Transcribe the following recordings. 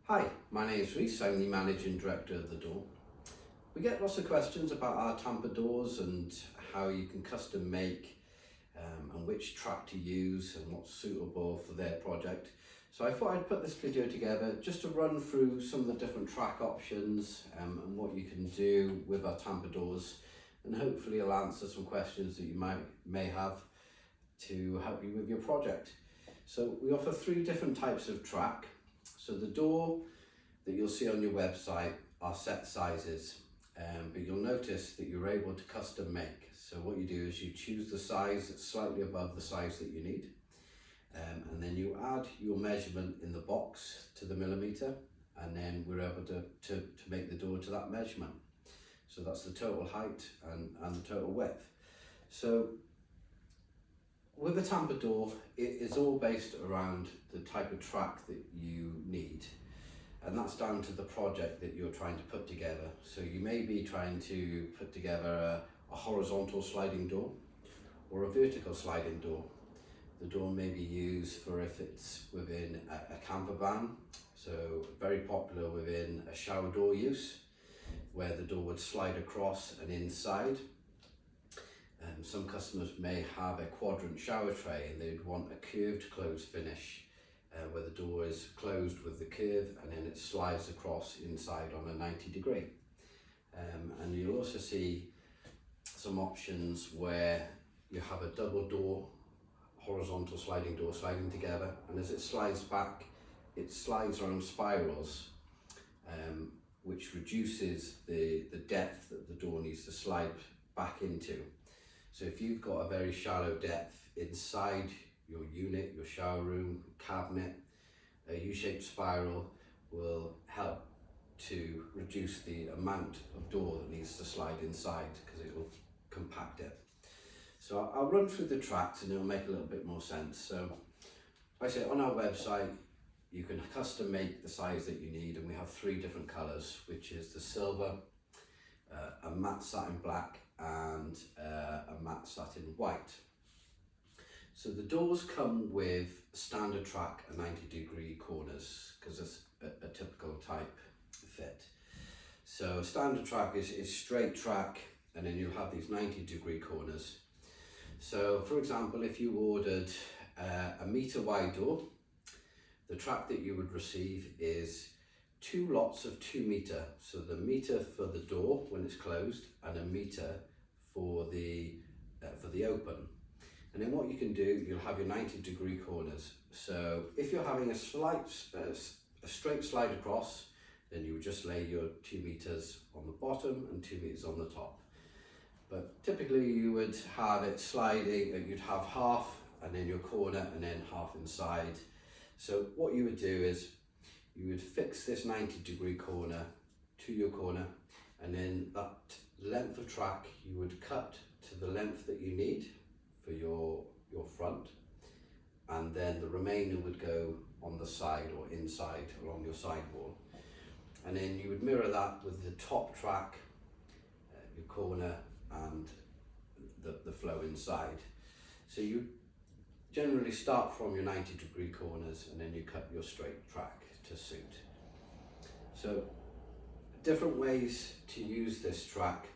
Hi, my name is Rhys. I'm the Managing Director of the door. We get lots of questions about our tamper doors and how you can custom make and which track to use and what's suitable for their project. So I thought I'd put this video together just to run through some of the different track options and what you can do with our tamper doors, and hopefully it'll answer some questions that you may have to help you with your project. So we offer 3 different types of track. So the door that you'll see on your website are set sizes, but you'll notice that you're able to custom make. So what you do is you choose the size that's slightly above the size that you need, and then you add your measurement in the box to the millimetre, and then we're able to make the door to that measurement. So that's the total height and the total width. So with the tamper door, it is all based around the type of track that you need, and that's down to the project that you're trying to put together. So you may be trying to put together a horizontal sliding door or a vertical sliding door. The door may be used for if it's within a camper van, so very popular within a shower door use, where the door would slide across and inside. Some customers may have a quadrant shower tray and they'd want a curved close finish where the door is closed with the curve and then it slides across inside on a 90 degree. And you'll also see some options where you have a double door, horizontal sliding door sliding together, and as it slides back, it slides around spirals, which reduces the depth that the door needs to slide back into. So if you've got a very shallow depth inside your unit, your shower room, cabinet, a U-shaped spiral will help to reduce the amount of door that needs to slide inside because it will compact it. So I'll run through the tracks and it'll make a little bit more sense. So like I say, on our website, you can custom make the size that you need, and we have 3 different colours, which is the silver, a matte satin black, and a matte satin white. So the doors come with standard track and 90-degree corners because it's a typical type fit. So standard track is straight track, and then you'll have these 90-degree corners. So for example, if you ordered a metre wide door, the track that you would receive is 2 lots of 2 metre. So the metre for the door when it's closed and a metre for the open. And then what you can do, you'll have your 90-degree corners. So if you're having a straight slide across, then you would just lay your 2 metres on the bottom and 2 metres on the top. But typically you would have it sliding, you'd have half and then your corner and then half inside. So what you would do is you would fix this 90-degree corner to your corner, and then that length of track you would cut to the length that you need for your front, and then the remainder would go on the side or inside along your sidewall. And then you would mirror that with the top track, your corner and the flow inside. So you generally start from your 90-degree corners and then you cut your straight track to suit. So different ways to use this track,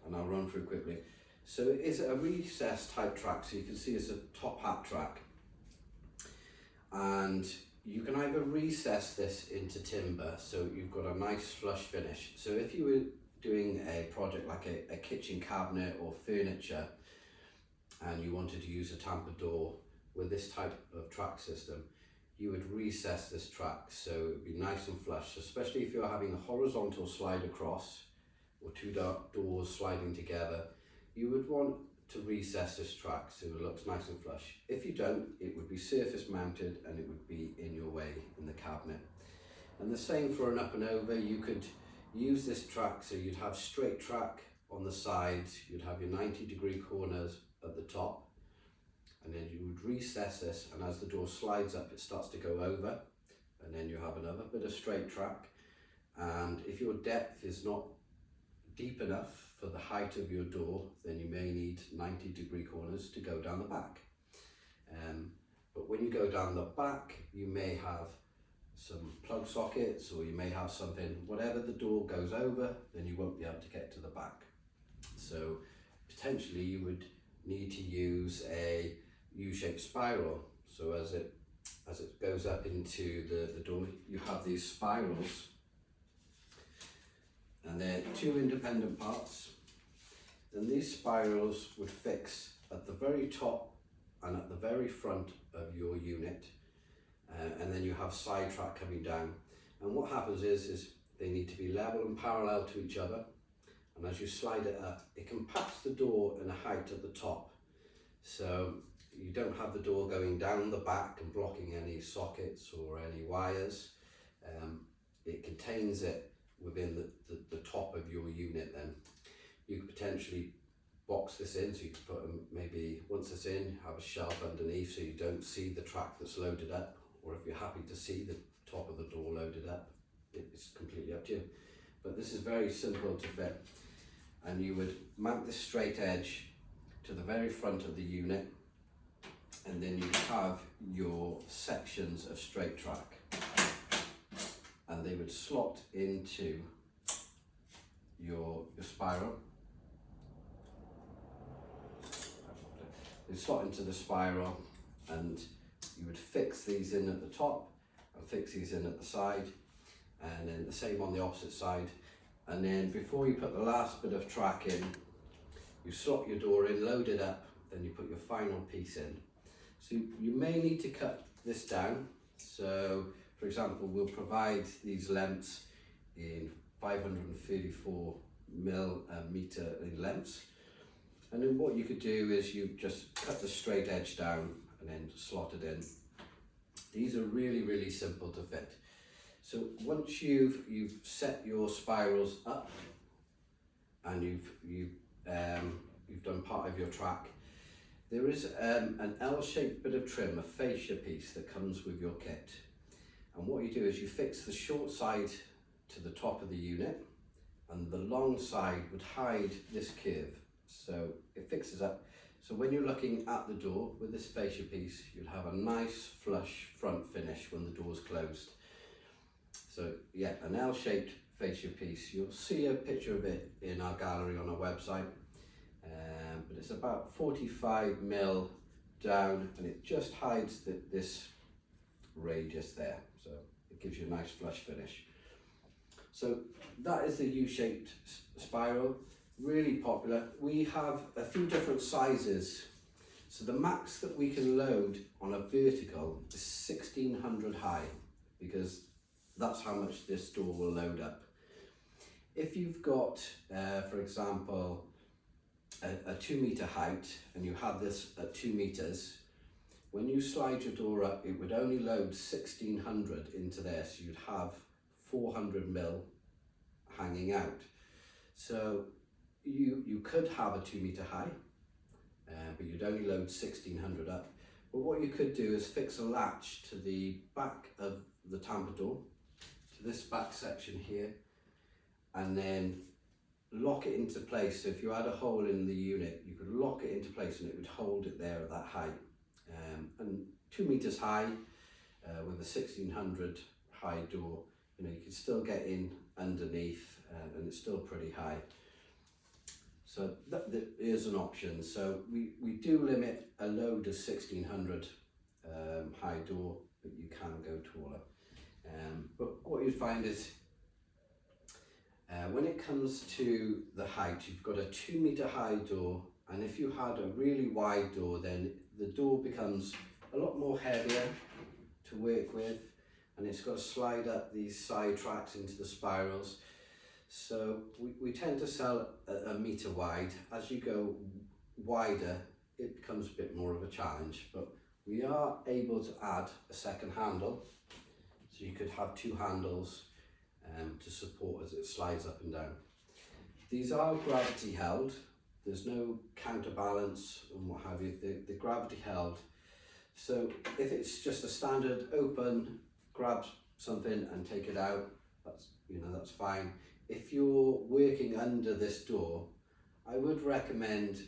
and I'll run through quickly. So it's a recessed type track, so you can see it's a top hat track, and you can either recess this into timber so you've got a nice flush finish. So if you were doing a project like a kitchen cabinet or furniture and you wanted to use a tamper door with this type of track system, you would recess this track so it would be nice and flush, especially if you're having a horizontal slide across or 2 doors sliding together. You would want to recess this track so it looks nice and flush. If you don't, it would be surface mounted and it would be in your way in the cabinet. And the same for an up and over. You could use this track so you'd have straight track on the sides, you'd have your 90-degree corners at the top, and then you would recess this, and as the door slides up it starts to go over, and then you have another bit of straight track. And if your depth is not deep enough for the height of your door, then you may need 90-degree corners to go down the back. But when you go down the back, you may have some plug sockets, or you may have something, whatever the door goes over, then you won't be able to get to the back. So potentially you would need to use a U-shaped spiral. So as it goes up into the door, you have these spirals, and they're two independent parts. Then these spirals would fix at the very top and at the very front of your unit, and then you have side track coming down. And what happens is they need to be level and parallel to each other, and as you slide it up, it compacts the door in a height at the top, so you don't have the door going down the back and blocking any sockets or any wires. It contains it within the top of your unit. Then you could potentially box this in, so you could put maybe, once it's in, have a shelf underneath so you don't see the track that's loaded up, or if you're happy to see the top of the door loaded up, it's completely up to you. But this is very simple to fit, and you would mount this straight edge to the very front of the unit, and then you have your sections of straight track, and they would slot into your spiral. They slot into the spiral, and you would fix these in at the top and fix these in at the side, and then the same on the opposite side. And then before you put the last bit of track in, you slot your door in, load it up, then you put your final piece in. So you may need to cut this down. So for example, we'll provide these lengths in 534 millimeter in lengths. And then what you could do is you just cut the straight edge down and then slot it in. These are really, really simple to fit. So once you've set your spirals up and you've done part of your track, there is an L-shaped bit of trim, a fascia piece that comes with your kit. And what you do is you fix the short side to the top of the unit, and the long side would hide this curve. So it fixes up. So when you're looking at the door with this fascia piece, you'll have a nice flush front finish when the door's closed. So yeah, an L-shaped fascia piece. You'll see a picture of it in our gallery on our website. But it's about 45 mil down, and it just hides this radius there. So it gives you a nice flush finish. So that is the U-shaped spiral, really popular. We have a few different sizes. So the max that we can load on a vertical is 1600 high, because that's how much this door will load up. If you've got, for example, a 2 meter height, and you have this at 2 meters, when you slide your door up, it would only load 1600 into there, so you'd have 400 mil hanging out. So you could have a 2 meter high, but you'd only load 1600 up. But what you could do is fix a latch to the back of the tambour door, to this back section here, and then lock it into place. So if you had a hole in the unit, you could lock it into place and it would hold it there at that height. And 2 meters high with a 1600 high door, you can still get in underneath, and it's still pretty high. So that is an option. So we do limit a load of 1600 high door, but you can go taller. But what you find is when it comes to the height, you've got a 2 meter high door, and if you had a really wide door, then the door becomes a lot more heavier to work with, and it's got to slide up these side tracks into the spirals. So we tend to sell a meter wide. As you go wider, it becomes a bit more of a challenge, but we are able to add a second handle, so you could have 2 handles to support as it slides up and down. These are gravity held. There's no counterbalance and what have you. They're gravity held. So if it's just a standard open, grab something and take it out, that's fine. If you're working under this door, I would recommend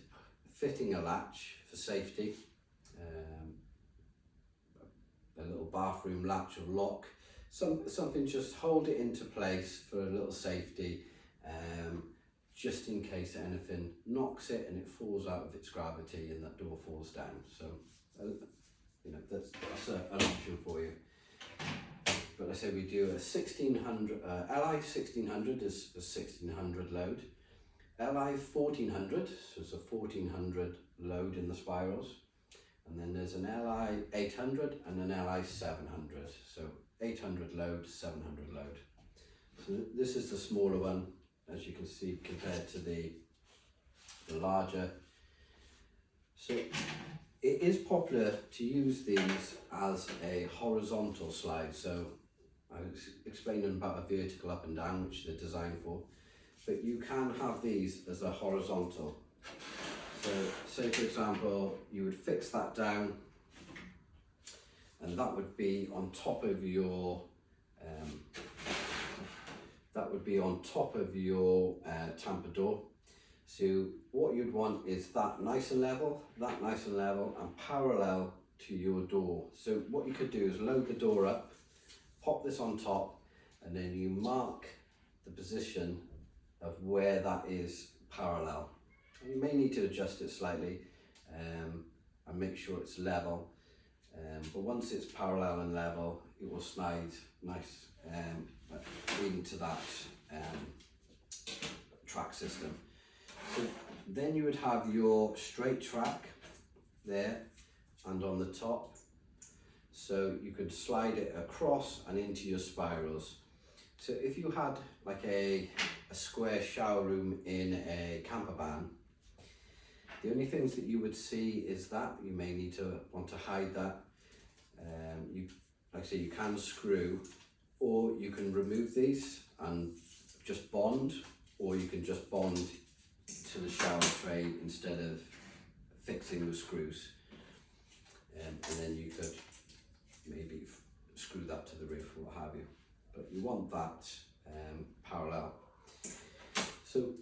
fitting a latch for safety, a little bathroom latch or lock, something just hold it into place for a little safety, just in case anything knocks it and it falls out of its gravity and that door falls down. So you know, that's an option for you. But I say we do a 1600 LI 1600 is a 1600 load, LI 1400, so it's a 1400 load in the spirals, and then there's an LI 800 and an LI 700, so 800 load, 700 load. So this is the smaller one, as you can see, compared to the larger. So it is popular to use these as a horizontal slide. So I was explaining about a vertical up and down, which they're designed for, but you can have these as a horizontal. So say for example, you would fix that down, and that would be on top of your tambour. So what you'd want is that nice and level, and parallel to your door. So what you could do is load the door up, pop this on top, and then you mark the position of where that is parallel. And you may need to adjust it slightly and make sure it's level. But once it's parallel and level, it will slide nice into that track system. So then you would have your straight track there and on the top. So you could slide it across and into your spirals. So if you had like a square shower room in a camper van, the only things that you would see is that you may need to want to hide that. Like I say, you can screw, or you can remove these and just bond, or you can just bond to the shower tray instead of fixing the screws. And then you could maybe screw that to the roof or what have you. But you want that parallel. So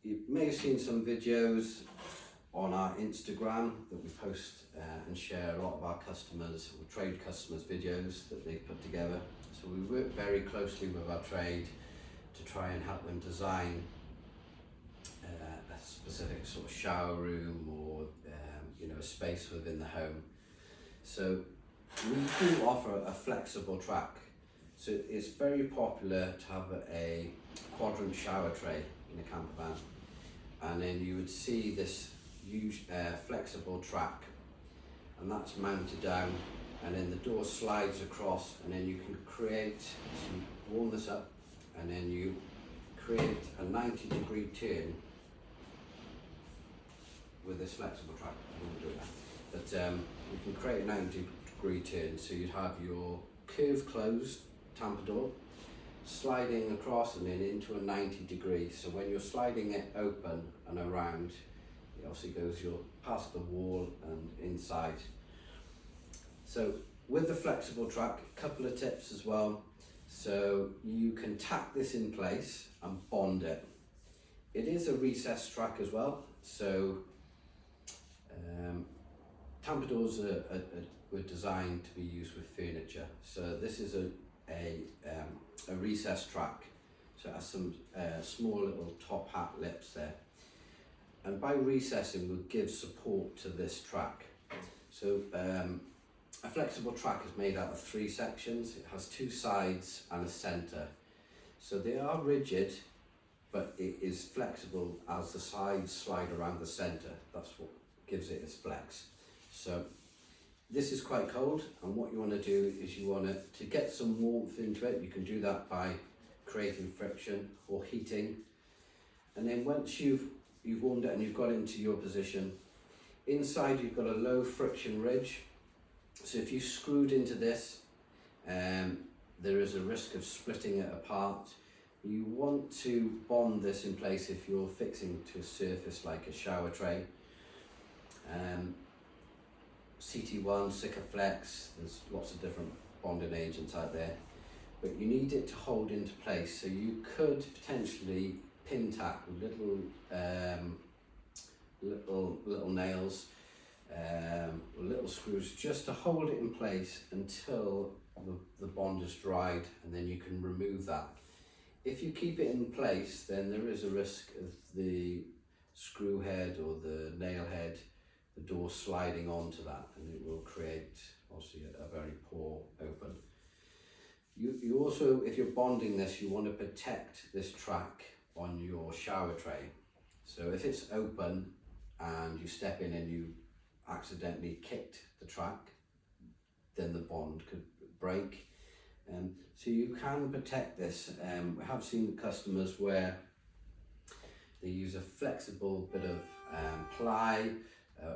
you may have seen some videos on our Instagram that we post and share a lot of our customers or trade customers videos that they put together. So we work very closely with our trade to try and help them design a specific sort of shower room or you know, a space within the home. So we do offer a flexible track. So it's very popular to have a quadrant shower tray in a camper van, and then you would see this huge flexible track, and that's mounted down, and then the door slides across, and then you can create, so you warm this up, and then you create a 90-degree turn with this flexible track. I won't do that, but you can create a 90-degree turn, so you'd have your curve closed tambour door sliding across and then into a 90-degree. So when you're sliding it open and around, it obviously goes past the wall and inside. So with the flexible track, a couple of tips as well. So you can tack this in place and bond it. It is a recessed track as well. So tambour doors were designed to be used with furniture. So this is a recessed track. So it has some small little top hat lips there. And by recessing, we'll give support to this track. So a flexible track is made out of 3 sections. It has 2 sides and a centre. So they are rigid, but it is flexible as the sides slide around the centre. That's what gives it its flex. So this is quite cold, and what you want to do is you want to get some warmth into it. You can do that by creating friction or heating. And then once you've warmed it and you've got it into your position, inside you've got a low friction ridge. So if you screwed into this, there is a risk of splitting it apart. You want to bond this in place if you're fixing to a surface like a shower tray. CT1, Sikaflex, there's lots of different bonding agents out there, but you need it to hold into place. So you could potentially pin tack with little nails little screws just to hold it in place until the bond is dried, and then you can remove that. If you keep it in place, then there is a risk of the screw head or the nail head, the door sliding onto that, and it will create obviously a very poor open. You also, if you're bonding this, you want to protect this track on your shower tray. So if it's open and you step in and you accidentally kicked the track, then the bond could break. So you can protect this. We have seen customers where they use a flexible bit of ply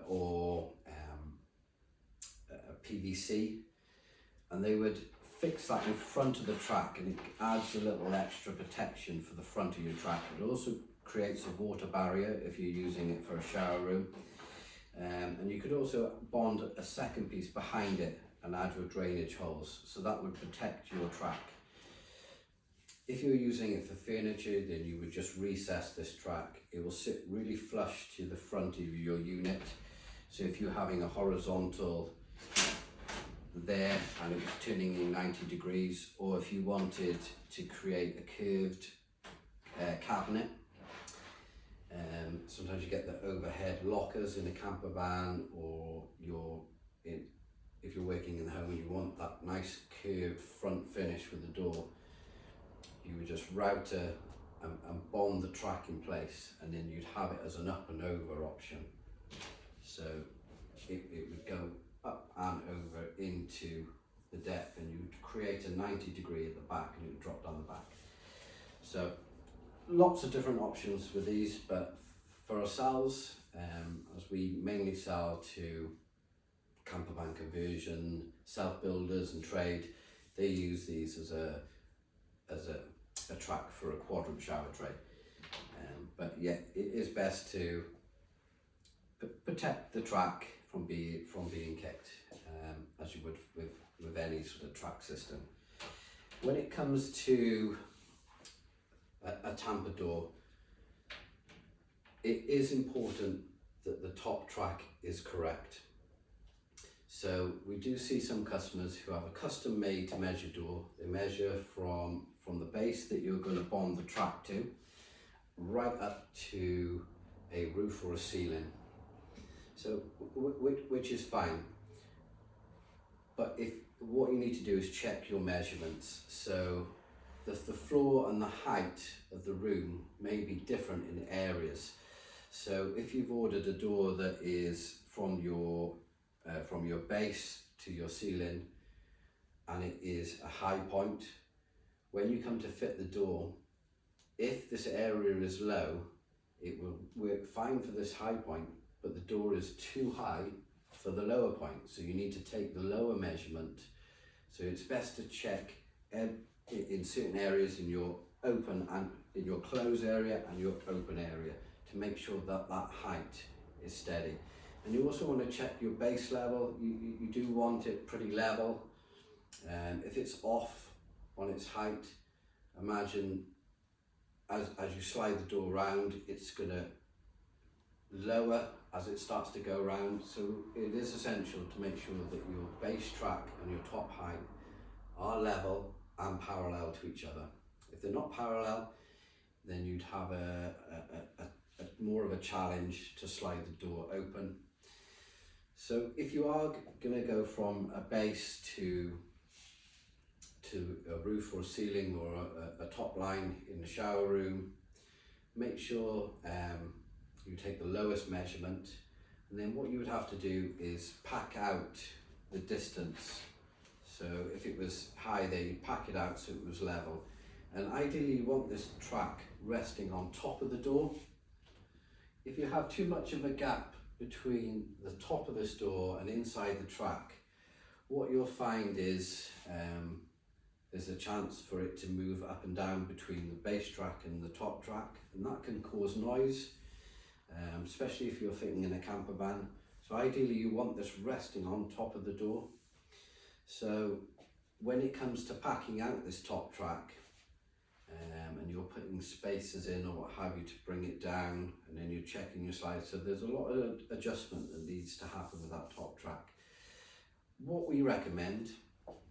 or a PVC, and they would fix that in front of the track, and it adds a little extra protection for the front of your track. It also creates a water barrier if you're using it for a shower room. And you could also bond a second piece behind it and add your drainage holes, so that would protect your track. If you're using it for furniture, then you would just recess this track. It will sit really flush to the front of your unit. So if you're having a horizontal there and it was turning in 90 degrees, or if you wanted to create a curved cabinet, sometimes you get the overhead lockers in a camper van, or if you're working in the home and you want that nice curved front finish with the door, you would just router and bond the track in place, and then you'd have it as an up and over option. So it would go up and over into the depth, and you'd create a 90 degree at the back, and it would drop down the back. So lots of different options with these, but for ourselves, as we mainly sell to camper van conversion, self-builders and trade, they use these as a track for a quadrant shower tray. But yeah, it is best to protect the track from being kicked, as you would with any sort of track system. When it comes to a tamper door, it is important that the top track is correct. So we do see some customers who have a custom made to measure door. They measure from the base that you're going to bond the track to, right up to a roof or a ceiling. So which is fine. But what you need to do is check your measurements. So the floor and the height of the room may be different in areas. So if you've ordered a door that is from your base to your ceiling, and it is a high point, when you come to fit the door, if this area is low, it will work fine for this high point, but the door is too high for the lower point. So you need to take the lower measurement. So it's best to check in certain areas in your open and in your close area and your open area to make sure that that height is steady. And you also want to check your base level. You do want it pretty level. If it's off on its height, imagine as you slide the door round, it's going to lower as it starts to go round. So it is essential to make sure that your base track and your top height are level and parallel to each other. If they're not parallel, then you'd have a more of a challenge to slide the door open. So if you are going to go from a base to a roof or a ceiling or a top line in the shower room, make sure you take the lowest measurement, and then what you would have to do is pack out the distance. So if it was high there, you pack it out so it was level. And ideally you want this track resting on top of the door. If you have too much of a gap between the top of this door and inside the track, what you'll find is there's a chance for it to move up and down between the base track and the top track, and that can cause noise, especially if you're fitting in a camper van. So ideally you want this resting on top of the door. So when it comes to packing out this top track, and you're putting spacers in or what have you to bring it down, and then you're checking your slides. So there's a lot of adjustment that needs to happen with that top track. What we recommend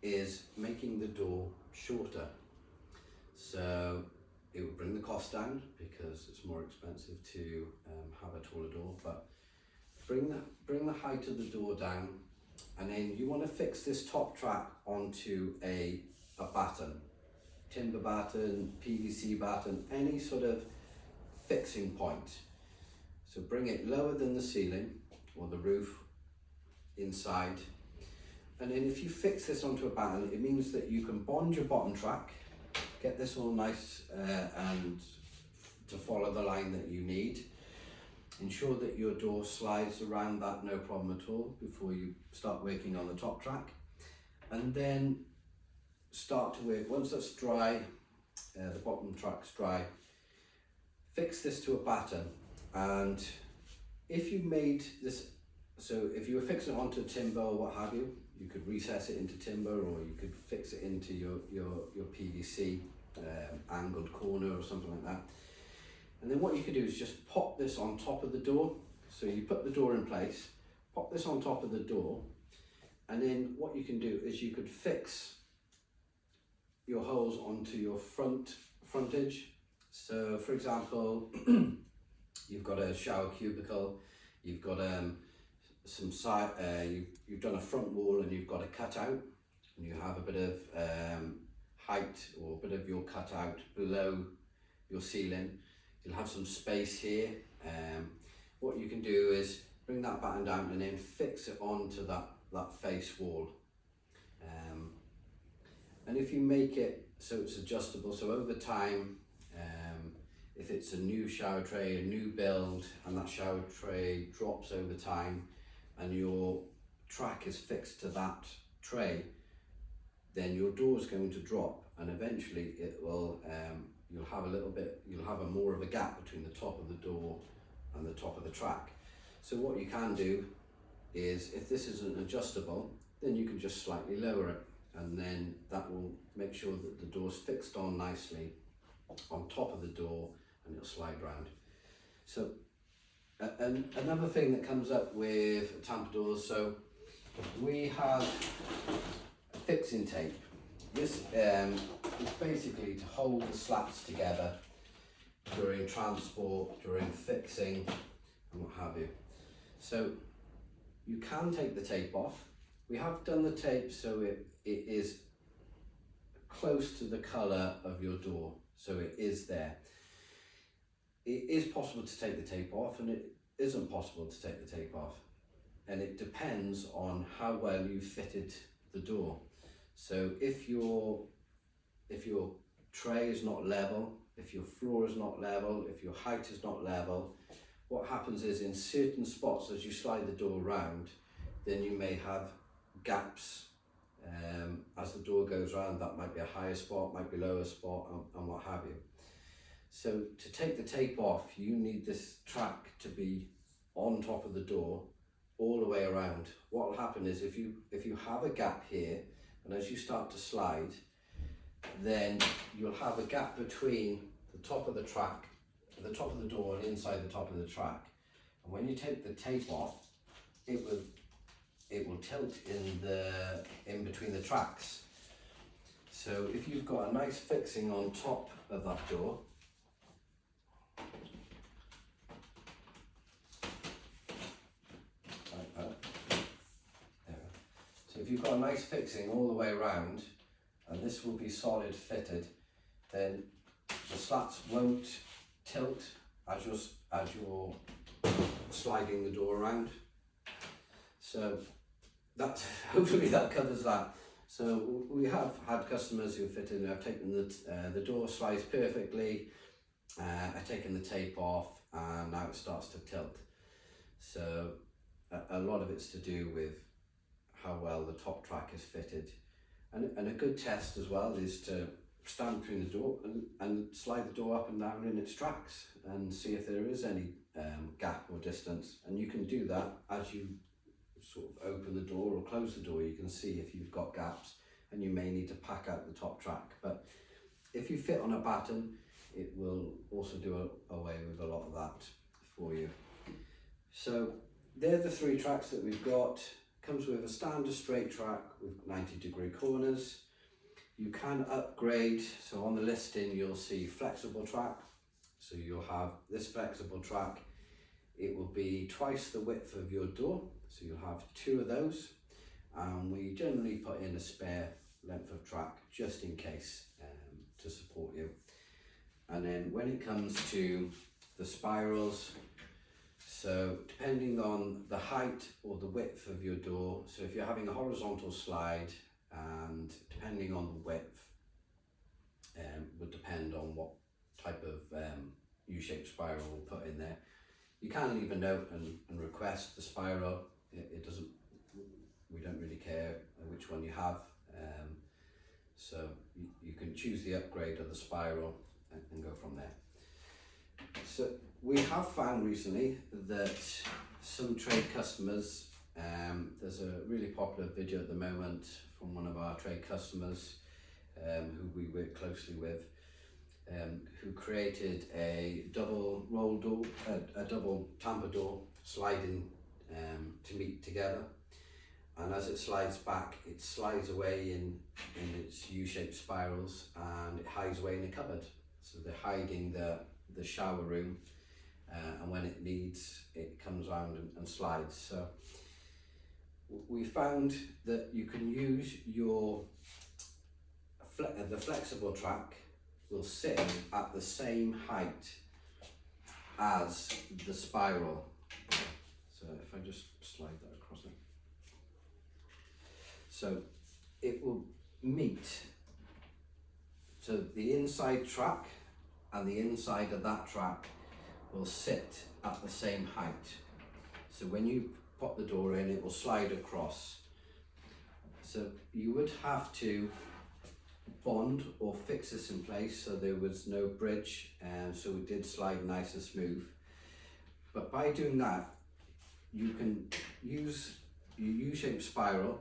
is making the door shorter. So it will bring the cost down because it's more expensive to have a taller door, but bring the height of the door down, and then you want to fix this top track onto a batten, timber batten, PVC batten, any sort of fixing point. So bring it lower than the ceiling or the roof inside, and then if you fix this onto a batten, it means that you can bond your bottom track, get this all nice and to follow the line that you need. Ensure that your door slides around that no problem at all before you start working on the top track, and then start to work. Once that's dry, the bottom track's dry, fix this to a batten. And if you made this, so if you were fixing it onto timber or what have you, you could recess it into timber, or you could fix it into your PVC angled corner or something like that. And then what you could do is just pop this on top of the door. So you put the door in place, pop this on top of the door, and then what you can do is you could fix your holes onto your frontage. So for example, you've got a shower cubicle, you've got some side, you've done a front wall and you've got a cutout, and you have a bit of height or a bit of your cutout below your ceiling. You'll have some space here. What you can do is bring that batten down and then fix it onto that face wall. And if you make it so it's adjustable, so over time, if it's a new shower tray, a new build, and that shower tray drops over time and your track is fixed to that tray, then your door is going to drop, and eventually it will you'll have a more of a gap between the top of the door and the top of the track. So what you can do is, if this isn't adjustable, then you can just slightly lower it, and then that will make sure that the door's fixed on nicely on top of the door, and it'll slide round. So and another thing that comes up with tamper doors, so we have a fixing tape. This is basically to hold the slats together during transport, during fixing, and what have you. So you can take the tape off. We have done the tape so it is close to the colour of your door, so it is there. It is possible to take the tape off, and it isn't possible to take the tape off, and it depends on how well you fitted the door. So if your tray is not level, if your floor is not level, if your height is not level, what happens is, in certain spots as you slide the door around, then you may have gaps as the door goes around. That might be a higher spot, might be lower spot, and what have you. So to take the tape off, you need this track to be on top of the door all the way around. What will happen is, if you have a gap here, and as you start to slide, then you'll have a gap between the top of the track, the top of the door, and inside the top of the track. And when you take the tape off, it will tilt in between the tracks. So if you've got a nice fixing on top of that door, so if you've got a nice fixing all the way around, and this will be solid fitted, then the slats won't tilt as you're sliding the door around. So that hopefully that covers that. So we have had customers who fit in, have taken the door slides perfectly, I've taken the tape off, and now it starts to tilt. So a lot of it's to do with how well the top track is fitted. And a good test as well is to stand between the door and slide the door up and down in its tracks and see if there is any gap or distance. And you can do that as you sort of open the door or close the door. You can see if you've got gaps, and you may need to pack out the top track. But if you fit on a batten, it will also do away with a lot of that for you. So they're the 3 tracks that we've got. Comes with a standard straight track with 90-degree corners. You can upgrade, so on the listing you'll see flexible track. So you'll have this flexible track. It will be twice the width of your door, so you'll have 2 of those. And we generally put in a spare length of track just in case, to support you. And then when it comes to the spirals, so depending on the height or the width of your door, so if you're having a horizontal slide, and depending on the width, would depend on what type of U-shaped spiral we'll put in there. You can leave a note and request the spiral. It doesn't, we don't really care which one you have. So you can choose the upgrade of the spiral and go from there. So we have found recently that some trade customers, there's a really popular video at the moment from one of our trade customers who we work closely with, who created a double roll door, a double tambour door sliding to meet together. And as it slides back, it slides away in its U-shaped spirals, and it hides away in a cupboard. So they're hiding the shower room, and when it needs, it comes around and slides. So we found that you can use the flexible track will sit at the same height as the spiral. So if I just slide that across it. So it will meet, so the inside track and the inside of that track will sit at the same height. So when you pop the door in, it will slide across. So you would have to bond or fix this in place so there was no bridge, and so it did slide nice and smooth. But by doing that, you can use your U-shaped spiral,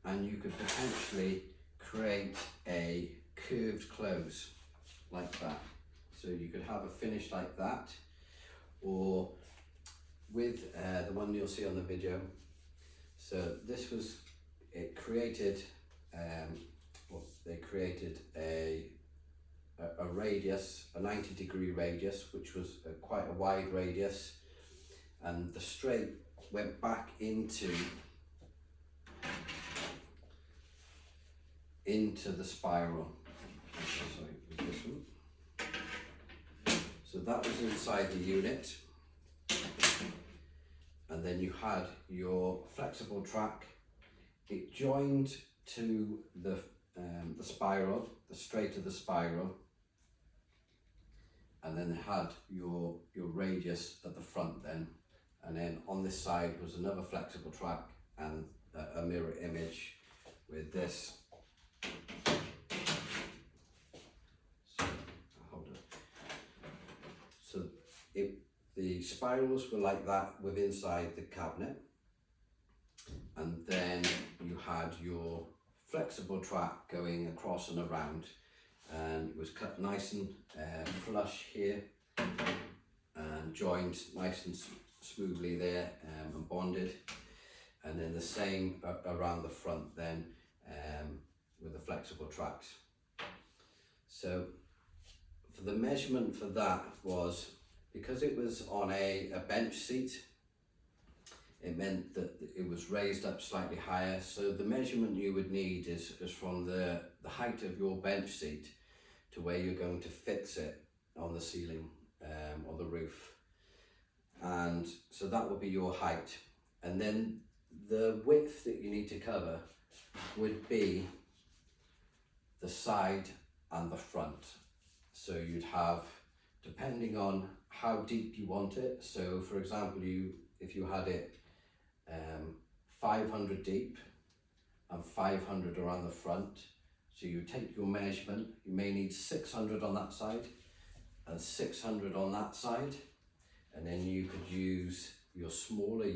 and you could potentially create a curved close like that. So you could have a finish like that, or with the one you'll see on the video. So this was, it created, they created a radius, a 90-degree radius, which was quite a wide radius, and the straight went back into the spiral. Sorry, this one. So that was inside the unit, and then you had your flexible track. It joined to the spiral, the straight of the spiral, and then it had your radius at the front then, and then on this side was another flexible track and a mirror image with this. So the spirals were like that with inside the cabinet, and then you had your flexible track going across and around, and it was cut nice and flush here and joined nice and smoothly there, and bonded, and then the same around the front then with the flexible tracks. So for the measurement for that was, because it was on a bench seat, it meant that it was raised up slightly higher. So the measurement you would need is from the height of your bench seat to where you're going to fix it on the ceiling or the roof. And so that would be your height. And then the width that you need to cover would be the side and the front. So you'd have, depending on how deep you want it, so for example, if you had it 500 deep and 500 around the front, so you take your measurement, you may need 600 on that side and 600 on that side, and then you could use your smaller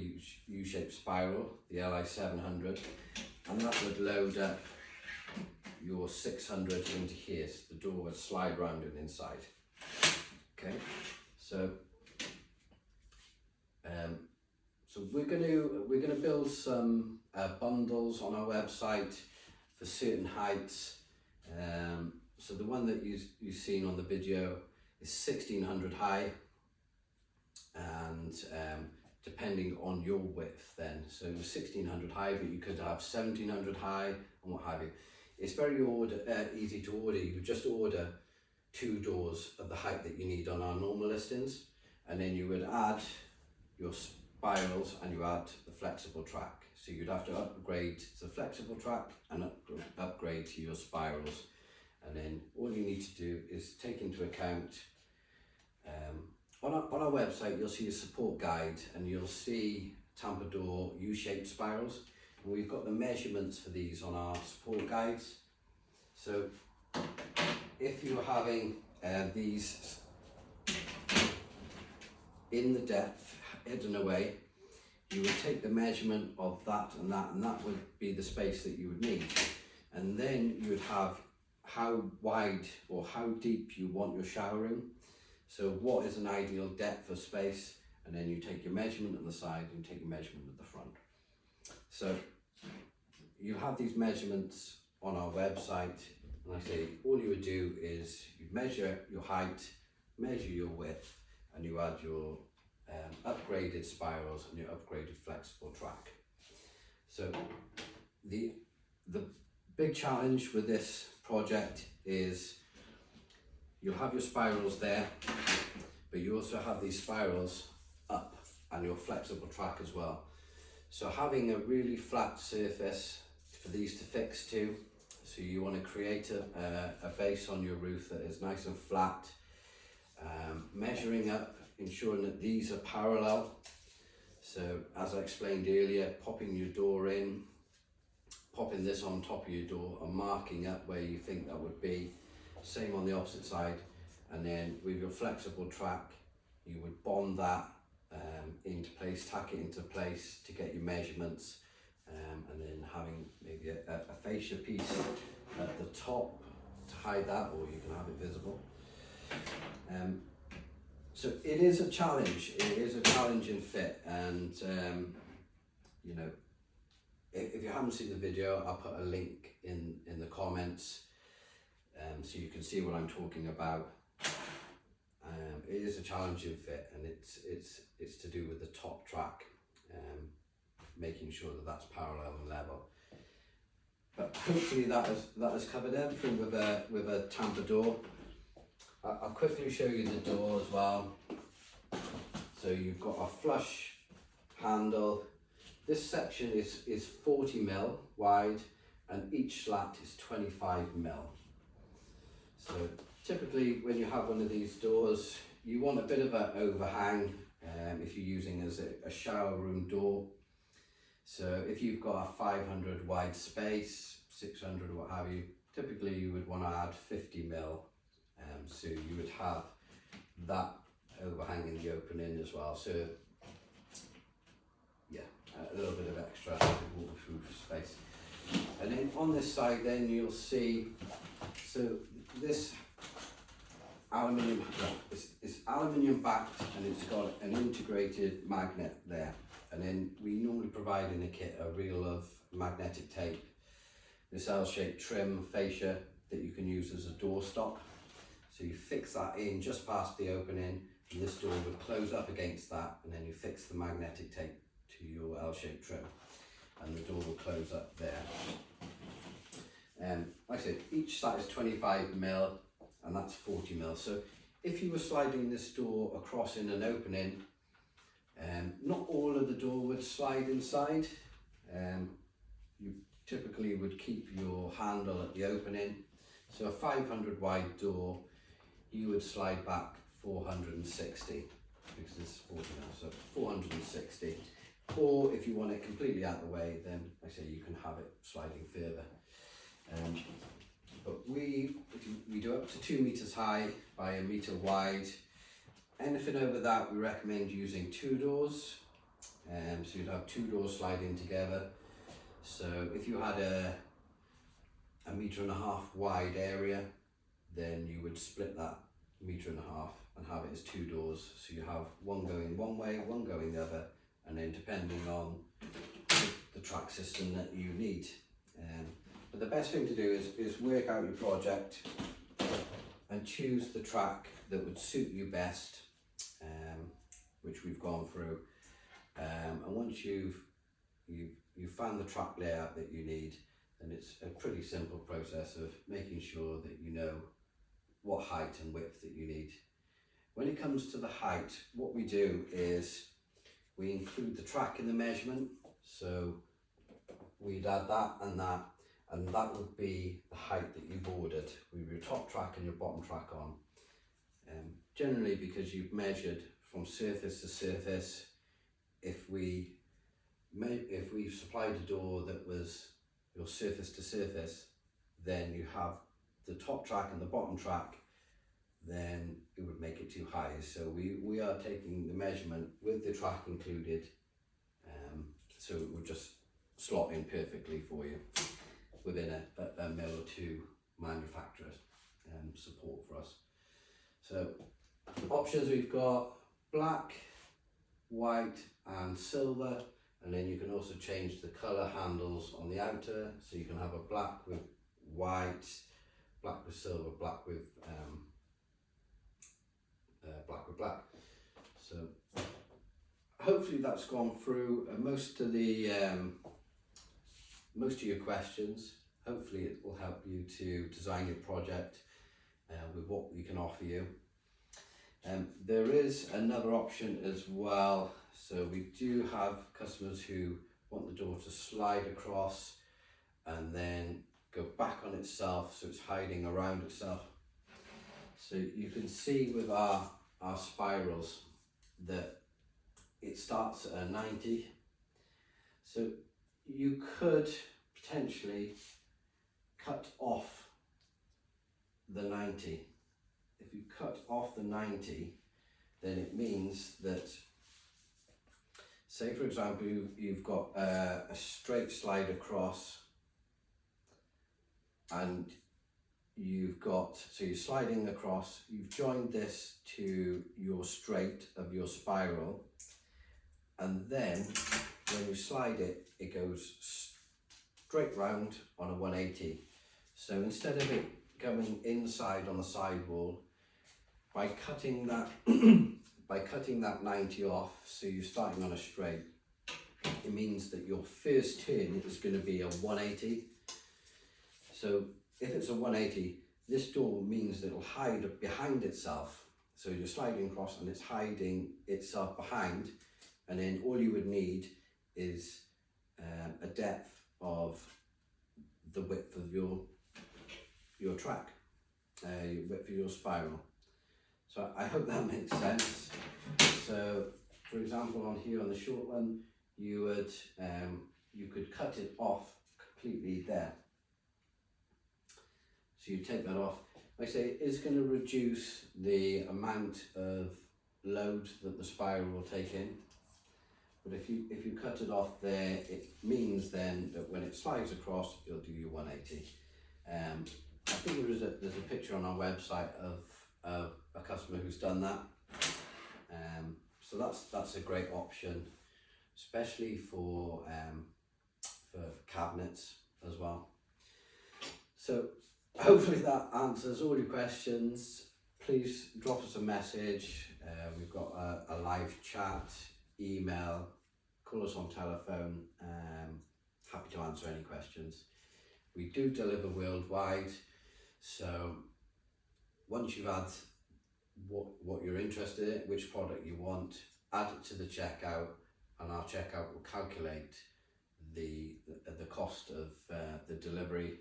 U-shaped spiral, the LI 700, and that would load up your 600 into here, so the door would slide round and inside. Okay, so we're gonna build some bundles on our website for certain heights. So the one that you've seen on the video is 1600 high, and depending on your width then. So 1600 high, but you could have 1700 high and what have you. It's very easy to order. You would just order 2 doors of the height that you need on our normal listings, and then you would add your spirals and you add the flexible track. So you'd have to upgrade to the flexible track and upgrade to your spirals. And then all you need to do is take into account, on our website you'll see a support guide, and you'll see TAMdoûr U-shaped spirals. And we've got the measurements for these on our support guides. So if you're having these in the depth, hidden away, you would take the measurement of that, and that would be the space that you would need. And then you would have how wide or how deep you want your shower room. So what is an ideal depth of space, and then you take your measurement on the side and take your measurement at the front. So you have these measurements on our website, and I say all you would do is you measure your height, measure your width, and you add your upgraded spirals and your upgraded flexible track. So the big challenge with this project is you'll have your spirals there, but you also have these spirals up and your flexible track as well. So having a really flat surface for these to fix to, so you want to create a base on your roof that is nice and flat, measuring up, ensuring that these are parallel. So as I explained earlier, popping your door in, popping this on top of your door and marking up where you think that would be. Same on the opposite side. And then with your flexible track, you would bond that into place, tack it into place to get your measurements, and then having maybe a fascia piece at the top to hide that, or you can have it visible. So it is a challenge. It is a challenging fit, and you know, if you haven't seen the video, I'll put a link in the comments, so you can see what I'm talking about. It is a challenging fit, and it's to do with the top track, making sure that that's parallel and level. But hopefully that has covered everything with a TAMdoûr. I'll quickly show you the door as well. So you've got a flush handle. This section is 40mm wide, and each slat is 25mm. So typically when you have one of these doors, you want a bit of an overhang if you're using as a shower room door. So if you've got a 500 wide space, 600 or what have you, typically you would want to add 50mm. So you would have that overhang in the opening as well. So yeah, a little bit of extra waterproof space. And then on this side then you'll see, so this aluminium is aluminium backed, and it's got an integrated magnet there. And then we normally provide in a kit a reel of magnetic tape, this L-shaped trim fascia that you can use as a door stop. So you fix that in just past the opening, and this door would close up against that, and then you fix the magnetic tape to your L-shaped trim, and the door will close up there. Like I said, each side is 25mm, and that's 40mm. So if you were sliding this door across in an opening, not all of the door would slide inside. You typically would keep your handle at the opening. So a 500 wide door, you would slide back 460, because this is 40mm, so 460. Or if you want it completely out of the way, then like I say, you can have it sliding further. But we do up to 2 meters high by 1 meter wide. Anything over that, we recommend using 2 doors. So you'd have 2 doors sliding together. So if you had a 1.5 metre wide area, then you would split that 1.5 metres and have it as 2 doors. So you have one going one way, one going the other, and then depending on the track system that you need. But the best thing to do is work out your project and choose the track that would suit you best, which we've gone through. And once you've found the track layout that you need, then it's a pretty simple process of making sure that you know what height and width that you need. When it comes to the height, what we do is we include the track in the measurement. So we'd add that, and that would be the height that you've ordered with your top track and your bottom track on. Generally, because you've measured from surface to surface, if we supplied a door that was your surface to surface, then you have the top track and the bottom track, then it would make it too high. So we are taking the measurement with the track included, so it would just slot in perfectly for you within a mil or two manufacturer's support for us. So options, we've got black, white and silver, and then you can also change the colour handles on the outer, so you can have a black with white, black with silver, black with black. So hopefully that's gone through most of your questions. Hopefully it will help you to design your project with what we can offer you. There is another option as well. So we do have customers who want the door to slide across and then go back on itself, so it's hiding around itself. So you can see with our spirals that it starts at a 90. So you could potentially cut off the 90. If you cut off the 90, then it means that, say for example, you've got a straight slide across, and so you're sliding across, you've joined this to your straight of your spiral, and then when you slide it, it goes straight round on a 180. So instead of it going inside on the sidewall, by cutting that 90 off, so you're starting on a straight, it means that your first turn is going to be a 180. So if it's a 180, this door means that it'll hide behind itself. So you're sliding across and it's hiding itself behind, and then all you would need is a depth of the width of your track, width of your spiral. So I hope that makes sense. So for example, on here on the short one, you could cut it off completely there. So you take that off. Like I say, it's going to reduce the amount of load that the spiral will take in. But if you cut it off there, it means then that when it slides across, it'll do your 180. I think there's a picture on our website of a customer who's done that. So that's a great option, especially for cabinets as well. So hopefully that answers all your questions. Please drop us a message. We've got a live chat, email, call us on telephone. Happy to answer any questions. We do deliver worldwide, so once you've had what you're interested in, which product you want, add it to the checkout, and our checkout will calculate the cost of the delivery.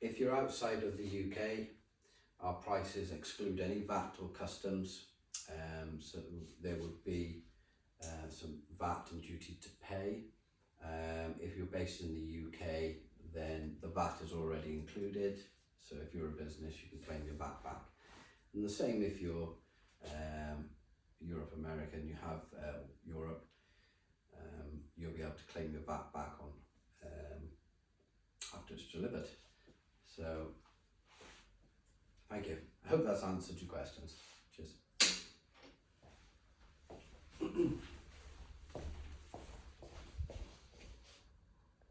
If you're outside of the UK, our prices exclude any VAT or customs, so there would be some VAT and duty to pay. If you're based in the UK, then the VAT is already included, so if you're a business, you can claim your VAT back. And the same if you're Europe, America, and you have Europe, you'll be able to claim your VAT back on after it's delivered. So, thank you. I hope that's answered your questions.